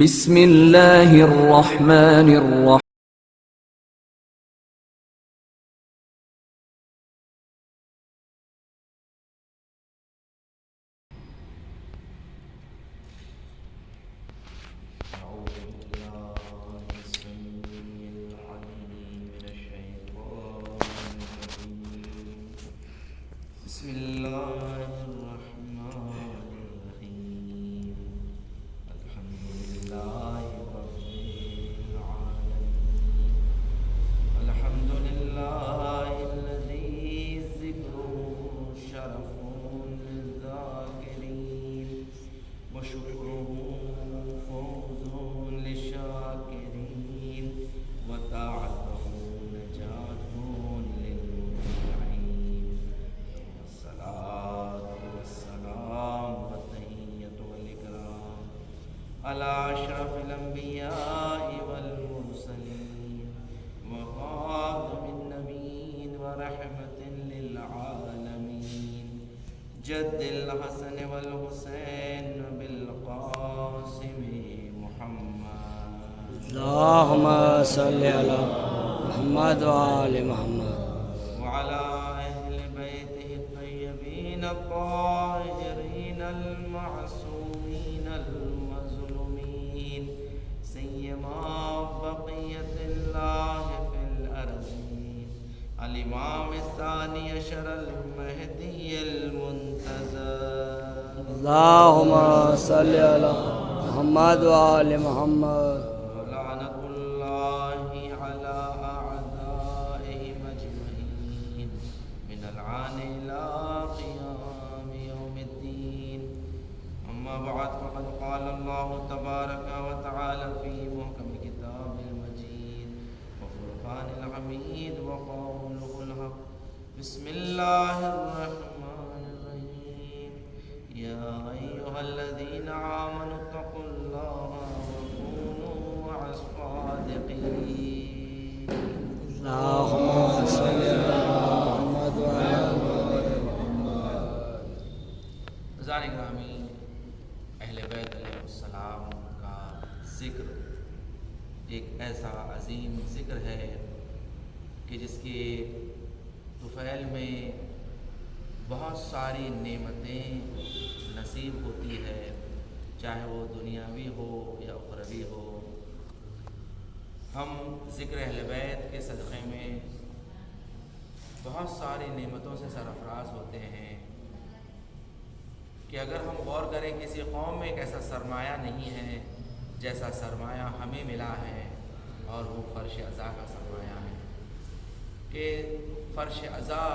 بسم اللہ الرحمن الرحیم. بسم الله الرحمن الرحيم. الحمد لله رب العالمين. الحمد لله الذي ذكره شرف للذاكرين وشكره فوز للشاكرين وطاعته نجاة للمطيعين. الصلاة والسلام والتحية والإكرام على أشرف الأنبياء والمرسلين وخاتم النبيين ورحمة للعالمين جد الحسن والحسين بالقاسم محمد. اللهم صل على محمد وآل محمد. وعلى أهل بيته الطيبين الطاهرين المعصومين المظلومين سيما بقية الله في الأرضين الإمام الثاني عشر المهدي المنتظر. اللهم صل على محمد وآل محمد. ولعنة الله على أعدائهم أجمعين من العان إلى قيام يوم الدين. أما بعد فقد قال الله تبارك وتعالى في محكم كتاب المجيد وفرقان الحميد وقوله الحق. بسم الله الرحمن الرحيم. يا أيها الذين آمنوا اتقوا الله وكونوا مع الصادقين. اللهم صل على محمد وآل محمد. رضوان گرامی، اہل بیت علیہ السلام کا ذکر ایک ایسا عظیم ذکر ہے کہ جس کے طفیل میں بہت ساری نعمتیں نصیب ہوتی ہے، چاہے وہ دنیاوی ہو یا اخروی ہو. ہم ذکر اہل بیت کے صدقے میں بہت ساری نعمتوں سے سرفراز ہوتے ہیں کہ اگر ہم غور کریں کسی قوم میں ایک ایسا سرمایہ نہیں ہے جیسا سرمایہ ہمیں ملا ہے، اور وہ فرش عزا کا سرمایہ ہے کہ فرش عزا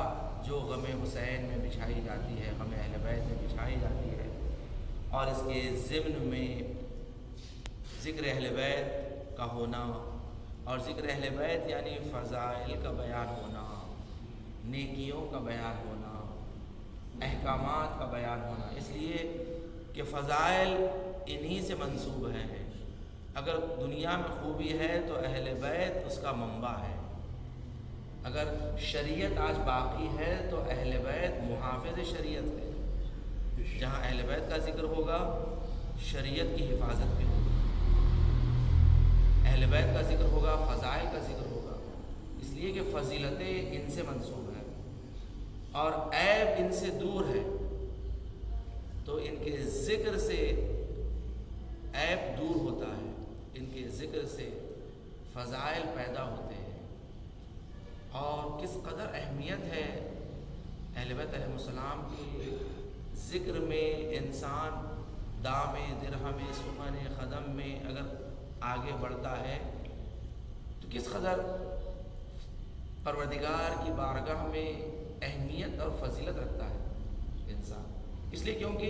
جو غم حسین میں بچھائی جاتی ہے، غم اہل بیت میں بچھائی جاتی ہے، اور اس کے ضمن میں ذکر اہل بیت کا ہونا، اور ذکر اہل بیت یعنی فضائل کا بیان ہونا، نیکیوں کا بیان ہونا، احکامات کا بیان ہونا، اس لیے کہ فضائل انہی سے منسوب ہیں. اگر دنیا میں خوبی ہے تو اہل بیت اس کا منبع ہے. اگر شریعت آج باقی ہے تو اہل بیت محافظ شریعت ہے. جہاں اہل بیت کا ذکر ہوگا شریعت کی حفاظت بھی ہوگی. اہل بیت کا ذکر ہوگا، فضائل کا ذکر ہوگا، اس لیے کہ فضیلتیں ان سے منسوب ہیں اور عیب ان سے دور ہے. تو ان کے ذکر سے عیب دور ہوتا ہے، ان کے ذکر سے فضائل پیدا ہوتے ہیں. اور کس قدر اہمیت ہے اہل بیت علیہ السلام کے ذکر میں. انسان دام درہم سخن قدم میں اگر آگے بڑھتا ہے تو کس قدر پروردگار کی بارگاہ میں اہمیت اور فضیلت رکھتا ہے انسان. اس لیے کیونکہ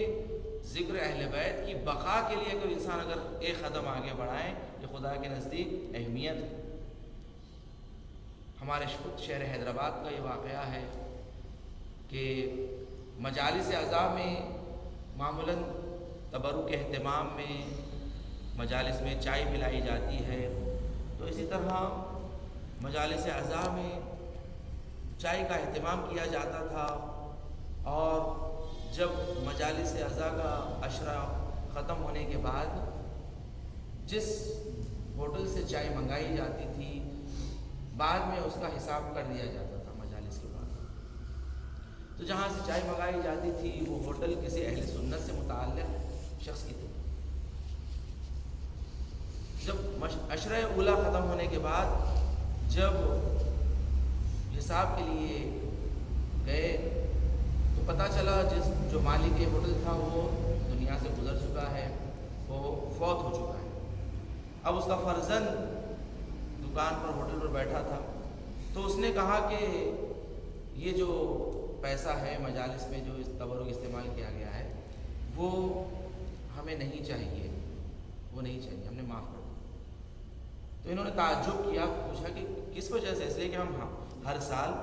ذکر اہل بیت کی بقا کے لیے کوئی انسان اگر ایک قدم آگے بڑھائے یہ خدا کے نزدیک اہمیت ہے. ہمارے خود شہر حیدرآباد کا یہ واقعہ ہے کہ مجالس اعضاء میں معمولاً تبرک کے اہتمام میں مجالس میں چائے پلائی جاتی ہے، تو اسی طرح مجالس اعضاء میں چائے کا اہتمام کیا جاتا تھا. اور جب مجالس اعضاء کا عشرہ ختم ہونے کے بعد جس ہوٹل سے چائے منگائی جاتی تھی بعد میں اس کا حساب کر دیا جاتا تھا مجالس کے بعد. تو جہاں سے چائے منگائی جاتی تھی وہ ہوٹل کسی اہل سنت سے متعلق شخص کی تھی. جب عشرہ اولیٰ ختم ہونے کے بعد جب حساب کے لیے گئے تو پتہ چلا جو مالک ہوٹل تھا وہ دنیا سے گزر چکا ہے، وہ فوت ہو چکا ہے. اب اس کا فرزند دکان پر ہوٹل پر بیٹھا تھا تو اس نے کہا کہ یہ جو پیسہ ہے مجالس میں جو اس تبرک استعمال کیا گیا ہے وہ ہمیں نہیں چاہیے، وہ نہیں چاہیے، ہم نے معاف کر دیا. تو انہوں نے تعجب کیا، پوچھا کہ کس وجہ سے؟ اس لیے کہ ہم ہر سال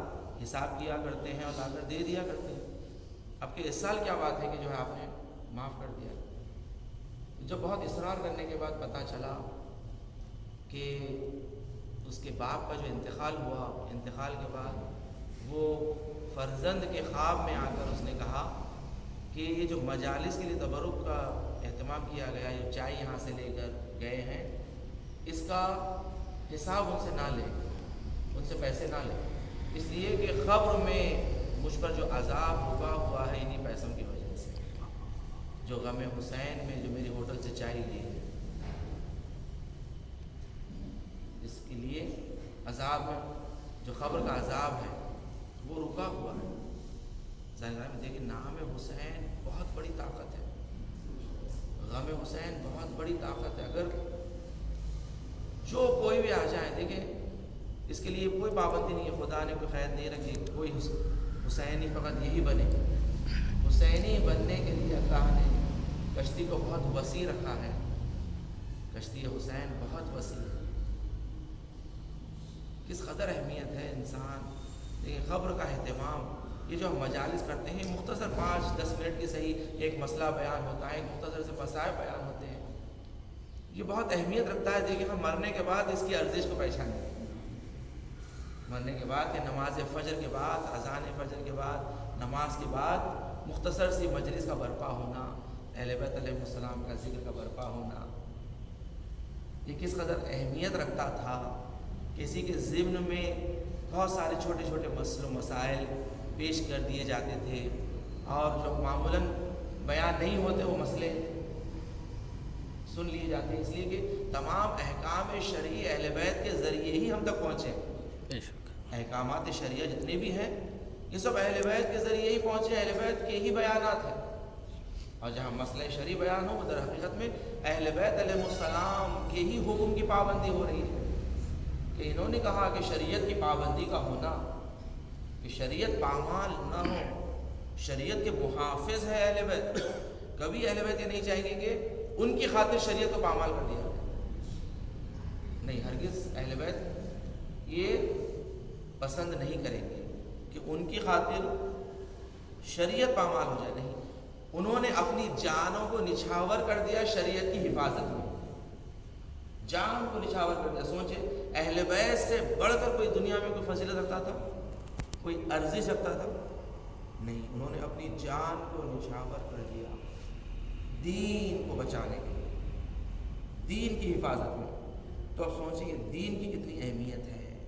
حساب کیا کرتے ہیں اور لا کر دے دیا کرتے ہیں، اب کہ اس سال کیا بات ہے کہ جو ہے آپ نے معاف کر دیا. جب بہت اصرار کرنے کے بعد پتہ چلا کہ اس کے باپ کا جو انتقال ہوا، انتقال کے بعد وہ فرزند کے خواب میں آ کر اس نے کہا کہ یہ جو مجالس کے لیے تبرک کا اہتمام کیا گیا، جو چائے یہاں سے لے کر گئے ہیں، اس کا حساب ان سے نہ لیں، ان سے پیسے نہ لیں، اس لیے کہ قبر میں مجھ پر جو عذاب رکا ہوا ہے انہی پیسوں کی وجہ سے، جو غم حسین میں جو میری ہوٹل سے چائے لی ہے، اس کے لیے عذاب جو قبر کا عذاب ہے وہ رکا ہوا ہے. ظاہر میں دیکھیں نام حسین بہت بڑی طاقت ہے، غم حسین بہت بڑی طاقت ہے. اگر جو کوئی بھی آ جائے، دیکھیں اس کے لیے کوئی پابندی نہیں ہے، خدا نے کوئی قید نہیں رکھی کوئی حسینی فقط یہی بنے. حسینی بننے کے لیے اللہ نے کشتی کو بہت وسیع رکھا ہے، کشتی حسین بہت وسیع ہے. کس قدر اہمیت ہے انسان. لیکن قبر کا اہتمام، یہ جو ہم مجالس کرتے ہیں مختصر 5-10 منٹ کی صحیح ایک مسئلہ بیان ہوتا ہے، مختصر سے مسائل بیان ہوتے ہیں، یہ بہت اہمیت رکھتا ہے. دیکھیں ہم مرنے کے بعد اس کی ارزش کو پہچانیں، مرنے کے بعد کہ نماز فجر کے بعد، اذان فجر کے بعد، نماز کے بعد مختصر سی مجلس کا برپا ہونا، اہل بیت علیہ السلام کا ذکر کا برپا ہونا، یہ کس قدر اہمیت رکھتا تھا. کسی کے ضمن میں بہت سارے چھوٹے چھوٹے مسئلے مسائل پیش کر دیے جاتے تھے اور جو معمولاً بیان نہیں ہوتے وہ مسئلے سن لیے جاتے ہیں، اس لیے کہ تمام احکام شرعی اہل بیت کے ذریعے ہی ہم تک پہنچے. احکامات شرعیہ جتنے بھی ہیں یہ سب اہل بیت کے ذریعے ہی پہنچے، اہل بیت کے ہی بیانات ہیں. اور جہاں مسئلہ شرعی بیان ہو وہ در حقیقت میں اہل بیت علیہ السلام کے ہی حکم کی پابندی ہو رہی ہے کہ انہوں نے کہا کہ شریعت کی پابندی کا ہونا، کہ شریعت پامال نہ ہو. شریعت کے محافظ ہے اہل بیت، کبھی اہل بیت یہ نہیں چاہیں گے کہ ان کی خاطر شریعت کو پامال کر دیا نہیں، ہرگز اہل بیت یہ پسند نہیں کریں گے کہ ان کی خاطر شریعت پامال ہو جائے. نہیں، انہوں نے اپنی جانوں کو نچھاور کر دیا شریعت کی حفاظت میں، جان کو نچھاور کر دیا. سوچے اہل بیت سے بڑھ کر کوئی دنیا میں کوئی فضیلت رکھتا تھا، کوئی ارزش رکھتا تھا؟ نہیں، انہوں نے اپنی جان کو نچھاور کر دیا دین کو بچانے کے لیے، دین کی حفاظت میں. تو اب سوچیں دین کی کتنی اہمیت ہے،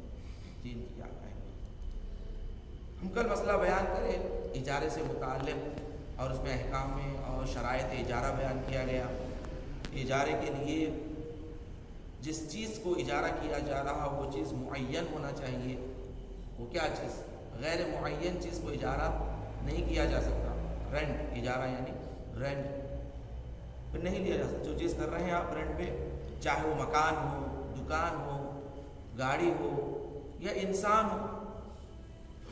دین کی کیا اہمیت. ہم کل مسئلہ بیان کریں اجارے سے متعلق اور اس میں احکام میں اور شرائط اجارہ بیان کیا گیا. اجارے کے لیے جس چیز کو اجارہ کیا جا رہا وہ چیز معین ہونا چاہیے. وہ کیا چیز؟ غیر معین چیز کو اجارہ نہیں کیا جا سکتا. رینٹ، اجارہ یعنی رینٹ پھر نہیں لیا جا سکتا. جو چیز کر رہے ہیں آپ رینٹ پہ، چاہے وہ مکان ہو، دکان ہو، گاڑی ہو یا انسان ہو،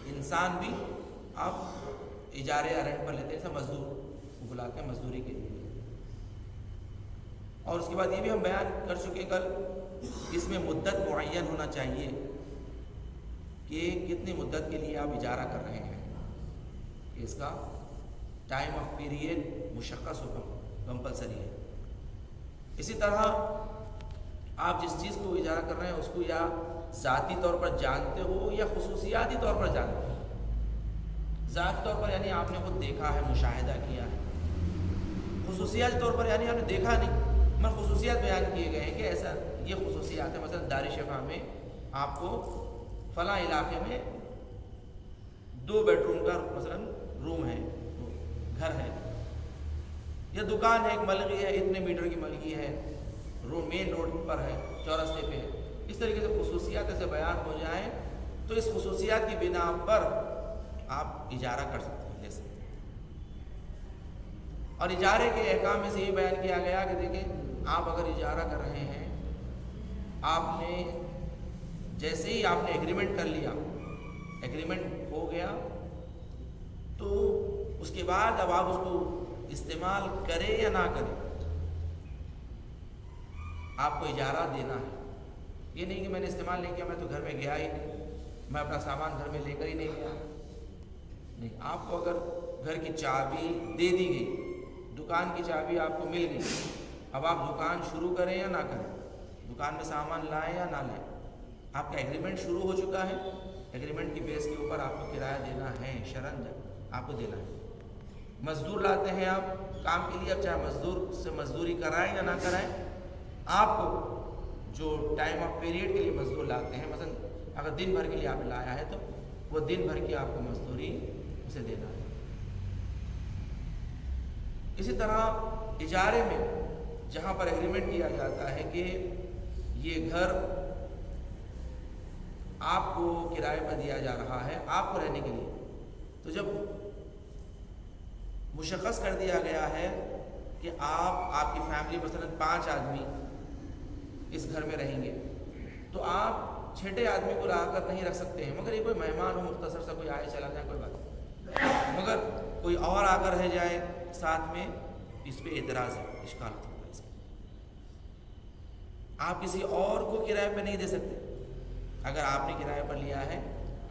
انسان بھی آپ اجارے یا رینٹ پر لیتے ہیں. جیسے مزدور بلاتے ہیں مزدوری کے لیے. اور اس کے بعد یہ بھی ہم بیان کر چکے کل، اس میں مدت معین ہونا چاہیے کہ کتنی مدت کے لیے آپ اجارہ کر رہے ہیں. اس کا ٹائم آف پیریڈ مشخص ہو، کمپلسری ہے. اسی طرح آپ جس چیز کو اجارہ کر رہے ہیں اس کو یا ذاتی طور پر جانتے ہو یا خصوصیاتی طور پر جانتے ہو. ذاتی طور پر یعنی آپ نے خود دیکھا ہے، مشاہدہ کیا ہے. خصوصیاتی طور پر یعنی آپ نے دیکھا نہیں خصوصیات بیان کیے گئے ہیں کہ ایسا یہ خصوصیات ہیں. مثلا دار شفا میں آپ کو فلاں علاقے میں 2 بیڈ روم کا مثلا روم ہے، گھر ہے، یا دکان ہے، ایک ملغی ہے، اتنے میٹر کی ملغی ہے، مین روڈ پر ہے، چورستے پہ ہے. اس طریقے سے خصوصیات ایسے بیان ہو جائیں تو اس خصوصیات کی بنا پر آپ اجارہ کر سکتے ہیں، لے سکتے ہیں. اور اجارے کے احکام میں سے یہ بیان کیا گیا کہ دیکھیں آپ اگر اجارہ کر رہے ہیں، آپ نے جیسے ہی آپ نے ایگریمنٹ کر لیا، ایگریمنٹ ہو گیا، تو اس کے بعد اب آپ اس کو استعمال کریں یا نہ کریں، آپ کو اجارہ دینا ہے. یہ نہیں کہ میں نے استعمال نہیں کیا، میں تو گھر میں گیا ہی نہیں، میں اپنا سامان گھر میں لے کر ہی نہیں گیا. نہیں، آپ کو اگر گھر کی چابی دے دی گئی، دکان کی چابی آپ کو مل گئی، اب آپ دکان شروع کریں یا نہ کریں، دکان میں سامان لائیں یا نہ لائیں، آپ کا ایگریمنٹ شروع ہو چکا ہے. ایگریمنٹ کی بیس کے اوپر آپ کو کرایہ دینا ہے، شرعاً آپ کو دینا ہے. مزدور لاتے ہیں آپ کام کے لیے، اب چاہے مزدور سے مزدوری کرائیں یا نہ کرائیں، آپ کو جو ٹائم آف پیریڈ کے لیے مزدور لاتے ہیں، مثلا اگر دن بھر کے لیے آپ لایا ہے تو وہ دن بھر کی آپ کو مزدوری اسے دینا ہے. اسی طرح اجارے میں جہاں پر ایگریمنٹ کیا جاتا ہے کہ یہ گھر آپ کو کرائے پر دیا جا رہا ہے آپ کو رہنے کے لیے، تو جب مشخص کر دیا گیا ہے کہ آپ کی فیملی مثلا 5 آدمی اس گھر میں رہیں گے، تو آپ 6 آدمی کو لا کر نہیں رکھ سکتے ہیں، مگر یہ کوئی مہمان ہو، مختصر سا کوئی آئے چلا جائے کوئی بات نہیں، مگر کوئی اور آ کر رہ جائے ساتھ میں، اس پہ اعتراض ہے، اشکال ہوتا ہے. اس کا آپ کسی اور کو کرائے پہ نہیں دے سکتے. اگر آپ نے کرائے پر لیا ہے،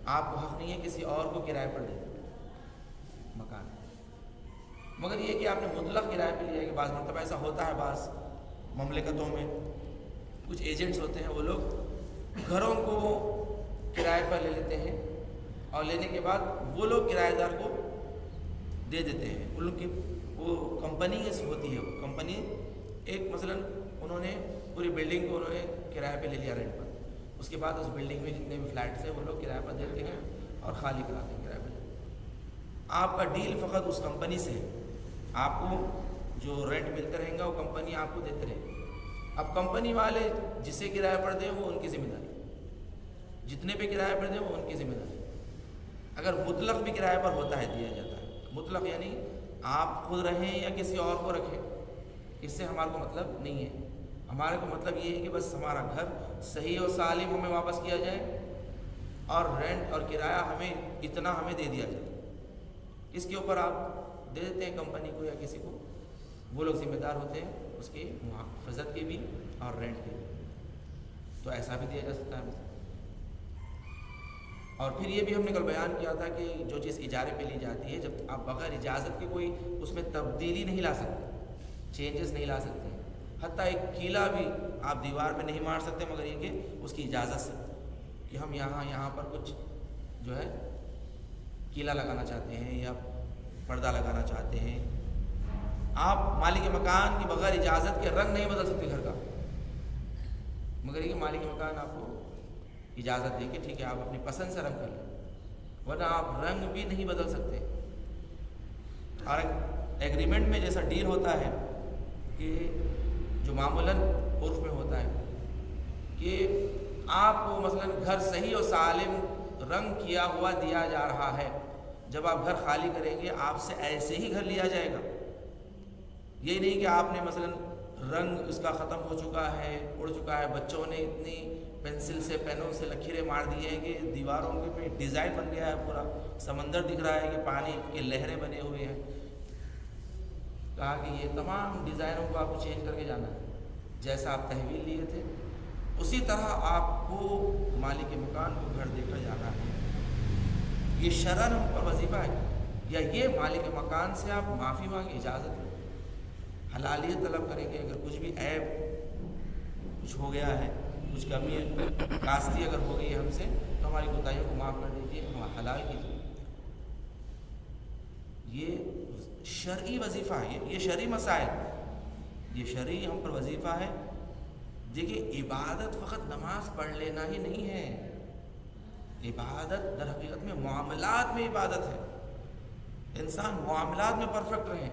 آپ کو حق نہیں ہے کسی اور کو کرائے پر دے مکان. مگر یہ کہ آپ نے مطلق کرائے پہ لیا ہے، کہ بعض مرتبہ ایسا ہوتا ہے، بعض مملکتوں میں کچھ ایجنٹس ہوتے ہیں، وہ لوگ گھروں کو کرائے پر لے لیتے ہیں اور لینے کے بعد وہ لوگ کرایہ دار کو دے دیتے ہیں. ان لوگ کی وہ کمپنی ہوتی ہے، وہ کمپنی ایک مثلا انہوں نے پوری بلڈنگ کو انہوں نے کرایہ پہ لے لیا رینٹ پر، اس کے بعد اس بلڈنگ میں جتنے بھی فلیٹس ہیں وہ لوگ کرایہ پر دیتے ہیں اور خالی کراتے ہیں کرایہ پر. آپ کا ڈیل فقط اس کمپنی سے ہے، آپ کو جو رینٹ ملتا رہے گا وہ کمپنی آپ کو دیتے رہے گی. اب کمپنی والے جسے کرایہ پر دیں وہ ان کی ذمہ داری، جتنے پہ کرایہ پر دیں وہ ان کی ذمہ داری. اگر مطلق بھی کرایہ پر ہوتا ہے، دیا جاتا ہے، مطلق یعنی آپ خود رہیں یا کسی اور کو رکھیں، اس سے ہمارے کو مطلب نہیں ہے. ہمارے کو مطلب یہ ہے کہ بس ہمارا گھر صحیح و سالم ہمیں واپس کیا جائے اور رینٹ اور کرایہ ہمیں اتنا ہمیں دے دیا جائے. اس کے اوپر آپ دے دیتے ہیں کمپنی کو یا کسی کو، وہ لوگ ذمہ دار ہوتے ہیں اس کے محافظت کے بھی اور رینٹ کے بھی. تو ایسا بھی دیا جا سکتا ہے. اور پھر یہ بھی ہم نے کل بیان کیا تھا کہ جو چیز اجارے پہ لی جاتی ہے، جب آپ بغیر اجازت کے کوئی اس میں تبدیلی نہیں لا سکتے، چینجز نہیں لا سکتے، حتیٰ ایک کیلا بھی آپ دیوار میں نہیں مار سکتے، مگر یہ کہ اس کی اجازت سے کہ ہم یہاں پر کچھ جو ہے کیلا لگانا چاہتے ہیں یا پردہ لگانا چاہتے ہیں. آپ مالک مکان کی بغیر اجازت کے رنگ نہیں بدل سکتے گھر کا، مگر یہ کہ مالک مکان آپ کو اجازت دے کہ ٹھیک ہے آپ اپنی پسند سے رنگ کر لیں، ورنہ آپ رنگ بھی نہیں بدل سکتے. اور ایگریمنٹ میں جیسا ڈیل ہوتا ہے کہ جو معمولاً عرف میں ہوتا ہے کہ آپ کو مثلاً گھر صحیح و سالم رنگ کیا ہوا دیا جا رہا ہے، جب آپ گھر خالی کریں گے آپ سے ایسے ہی گھر لیا جائے گا. یہ نہیں کہ آپ نے مثلاً رنگ اس کا ختم ہو چکا ہے، اڑ چکا ہے، بچوں نے اتنی پینسل سے پینوں سے لکیریں مار دی ہیں کہ دیواروں کے پہ ڈیزائن بن گیا ہے، پورا سمندر دکھ رہا ہے کہ پانی کے لہریں بنے ہوئے ہیں. کہا کہ یہ تمام ڈیزائنوں کو آپ کو چینج کر کے جانا ہے، جیسا آپ تحویل لیے تھے اسی طرح آپ کو مالک مکان کو گھر دے کر جانا ہے. یہ شرعاً ہم پر وظیفہ ہے. یا یہ مالک مکان سے آپ معافی مانگیں، اجازت لیں، حلالیت طلب کریں کہ اگر کچھ بھی عیب کچھ ہو گیا ہے، کچھ کمی ہے، کاستی اگر ہو گئی ہے ہم سے تو ہماری کوتاہیوں کو معاف کر دیجیے، ہم حلال کیجیے. یہ شرعی وظیفہ ہے، یہ شرعی مسائل. یہ شرعی ہم پر وظیفہ ہے. دیکھیں عبادت فقط نماز پڑھ لینا ہی نہیں ہے. عبادت در حقیقت میں معاملات میں عبادت ہے. انسان معاملات میں پرفیکٹ رہے.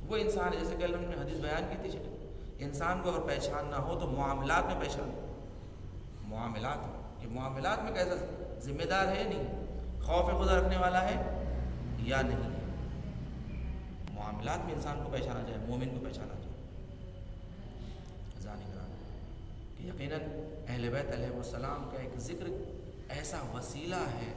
وہ انسان جیسے کہ ہم نے حدیث بیان کی تھی, انسان کو اگر پہچاننا ہو تو معاملات میں پہچان. معاملات یہ معاملات میں کیسا ذمہ دار ہے نہیں, خوف خدا رکھنے والا ہے یا نہیں. معاملات میں انسان کو پہچانا جائے, مومن کو پہچانا جائے. اذان کرام کہ یقیناً اہل بیت علیہ السلام کا ایک ذکر ایسا وسیلہ ہے,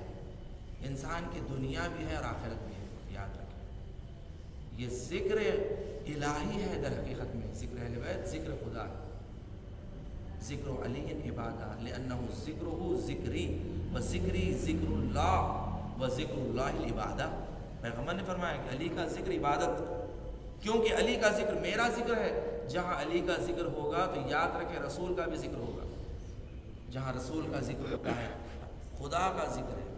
انسان کی دنیا بھی ہے اور آخرت بھی ہے. یاد رکھیں یہ ذکر الہی ہے. در حقیقت میں ذکر اہل بیت ذکر خدا ہے. ذکر علی عبادہ لأنہ ذکرہ ذکری و ذکری ذکر اللہ و ذکر اللہ العبادہ. پیغمبر نے فرمایا کہ علی کا ذکر عبادت, کیونکہ علی کا ذکر میرا ذکر ہے. جہاں علی کا ذکر ہوگا تو یاد رکھیں رسول کا بھی ذکر ہوگا. جہاں رسول کا ذکر ہوتا ہے خدا کا ذکر ہے,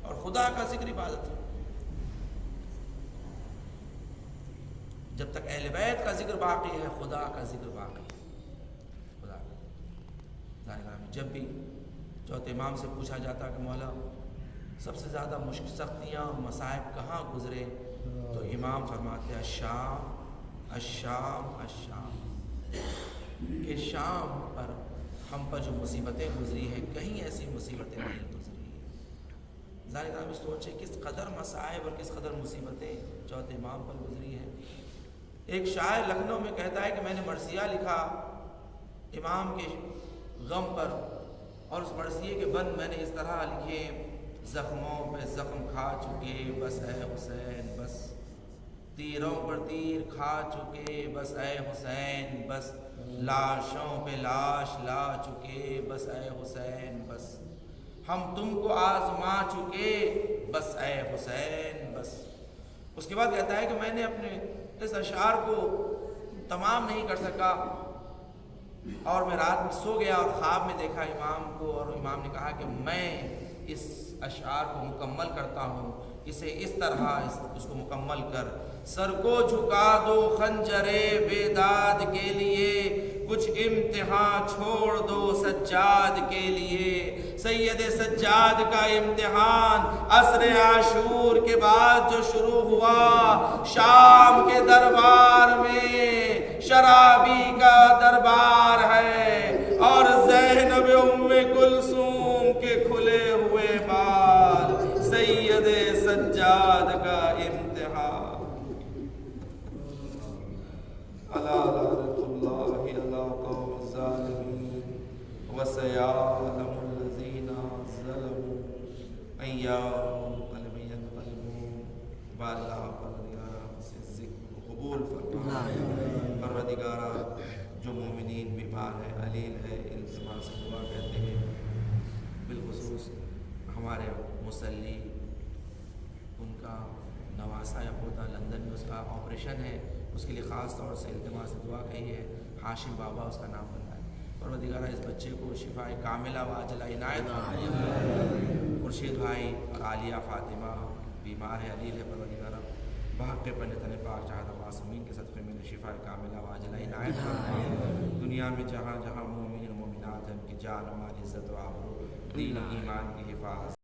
اور خدا کا ذکر عبادت ہے. جب تک اہل بیت کا ذکر باقی ہے خدا کا ذکر باقی ہے. خدا جب بھی چوتھے امام سے پوچھا جاتا کہ مولا سب سے زیادہ مشکل سختیاں مصائب کہاں گزرے, تو امام فرماتے ہیں الشام الشام الشام, کہ شام پر ہم پر جو مصیبتیں گزری ہیں کہیں ایسی مصیبتیں نہیں گزری. ظاہر ہے سوچے کس قدر مصائب اور کس قدر مصیبتیں چوتھے امام پر گزری ہیں. ایک شاعر لکھنؤ میں کہتا ہے کہ میں نے مرثیہ لکھا امام کے غم پر, اور اس مرثیے کے بند میں نے اس طرح لکھے زخموں پہ زخم کھا چکے بس اے حسین بس, تیروں پر تیر کھا چکے بس اے حسین بس, لاشوں پہ لاش لا چکے بس اے حسین بس, ہم تم کو آزما چکے بس اے حسین بس. اس کے بعد کہتا ہے کہ میں نے اپنے اس اشعار کو تمام نہیں کر سکا, اور میں رات میں سو گیا اور خواب میں دیکھا امام کو, اور امام نے کہا کہ میں اس اشعار کو مکمل کرتا ہوں, اسے اس طرح اس کو مکمل کر. سر کو جھکا دو خنجرے بیداد کے لیے, کچھ امتحان چھوڑ دو سجاد کے لیے. سید سجاد کا امتحان عصر عاشور کے بعد جو شروع ہوا, شام کے دربار میں شرابی کا دربار ہے, اور زینب ام کلثوم کے کھلے ہوئے بال. سید سجاد کا امتحان. الا لعنۃ اللہ علی قوم الظالمین وسیعلم الذین ظلموا ایام قلب ينقلبون. باللہ پروردگارہ سے ذکر قبول فرما. پروردگارہ جو مومنین بیمار ہے علیل ہے التماس سے دعا کہتے ہیں, بالخصوص ہمارے مصلی ان کا نواسا یا پوتا لندن میں اس کا آپریشن ہے, اس کے لیے خاص طور سے التماس سے دعا کہی ہے. ہاشم بابا اس کا نام بتائے. پروردگارہ اس بچے کو شفائے کاملہ و عاجلہ عنایت فرما. خورشید بھائی اور عالیہ فاطمہ بیمار ہے علیل ہے. پروردگارہ بحق پنج تن پاک چاہتا معصومین کے صدقے میں شفا کاملہ و عاجلہ عنایت فرما. دنیا میں جہاں جہاں مومن و مومنات ہیں ان کی جان و مال عزت و آبرو دین و ایمان کی حفاظت